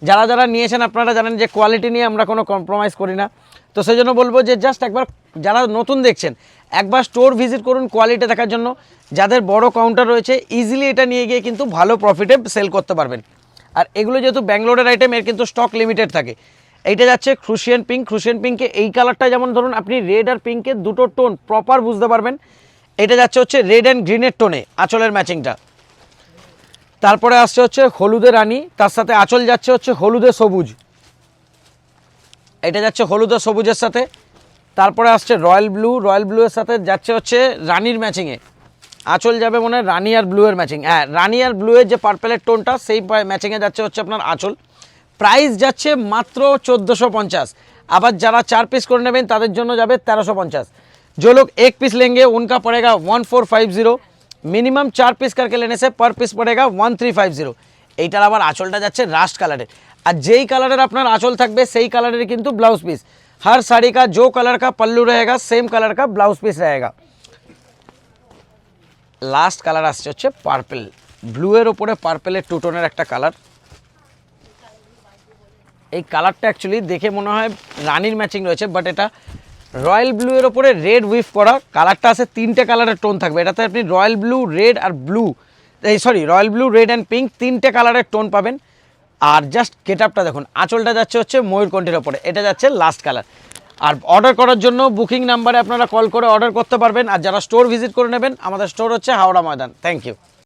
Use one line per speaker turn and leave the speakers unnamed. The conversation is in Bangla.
যারা যারা নিয়েছেন আপনারা জানেন যে কোয়ালিটি নিয়ে আমরা কোনো কম্প্রোমাইজ করি না। তো সেই জন্য বলবো যে জাস্ট একবার যারা নতুন দেখছেন একবার স্টোর ভিজিট করুন কোয়ালিটি দেখার জন্য। যাদের বড় কাউন্টার রয়েছে ইজিলি এটা নিয়ে গিয়ে কিন্তু ভালো প্রফিটে সেল করতে পারবেন। আর এগুলো যেহেতু ব্যাঙ্গালোরের আইটেম, এর কিন্তু স্টক লিমিটেড থাকে। এইটা যাচ্ছে ক্রুশিয়ান পিঙ্ক। ক্রুশিয়ান পিঙ্কে এই কালারটা যেমন ধরুন আপনি রেড আর পিঙ্কের দুটো টোন প্রপার বুঝতে পারবেন। এটা যাচ্ছে হচ্ছে রেড অ্যান্ড গ্রিনের টোনে আঁচলের ম্যাচিংটা। তারপরে আসছে হচ্ছে হলুদে রানী, তার সাথে আঁচল যাচ্ছে হচ্ছে হলুদে সবুজ। এটা যাচ্ছে হলুদে সবুজের সাথে। তারপরে আসছে রয়্যাল ব্লু, রয়্যাল ব্লুয়ের সাথে যাচ্ছে হচ্ছে রানির ম্যাচিংয়ে। আঁচল যাবে মনে হয় রানি আর ব্লুয়ের ম্যাচিং। হ্যাঁ, রানি আর ব্লুয়ের যে পার্পেলের টোনটা সেই ম্যাচিংয়ে যাচ্ছে হচ্ছে আপনার আঁচল। প্রাইস যাচ্ছে মাত্র 1450। আবার যারা 4 পিস করে নেবেন তাদের জন্য যাবে 1350। जो लोग 1 पीस लेंगे उनका पड़ेगा 1450। मिनिमम 4 पीस करके लेने से पर पीस पड़ेगा 1350। এইটার আবার আঁচলটা যাচ্ছে রাস্ট কালারের। আর যেই কালারের আপনার আঁচল থাকবে সেই কালারের কিন্তু ব্লাউজ পিস। हर साड़ी का जो कलर का पल्लू रहेगा सेम कलर का ब्लाउज पीस रहेगा। লাস্ট কালার আসছে হচ্ছে পার্পেল, ব্লুয়ের ওপরে পার্পেলের টু টোনের একটা কালার। এই কালারটা অ্যাকচুয়ালি দেখে মনে হয় রানির ম্যাচিং রয়েছে, বাট এটা রয়্যাল ব্লুয়ের ওপরে রেড উইফ করা। কালারটা আছে 3টে কালারের টোন থাকবে এটাতে। আপনি রয়্যাল ব্লু, রেড আর blue, royal blue, red and pink 3টে কালারের টোন পাবেন। আর জাস্ট গেট আপটা দেখুন, আঁচলটা যাচ্ছে হচ্ছে ময়ূরকণ্ঠের ওপরে। এটা যাচ্ছে লাস্ট কালার। আর অর্ডার করার জন্য বুকিং নাম্বারে আপনারা কল করে অর্ডার করতে পারবেন। আর যারা স্টোর ভিজিট করে নেবেন, আমাদের স্টোর হচ্ছে হাওড়া ময়দান। Thank you.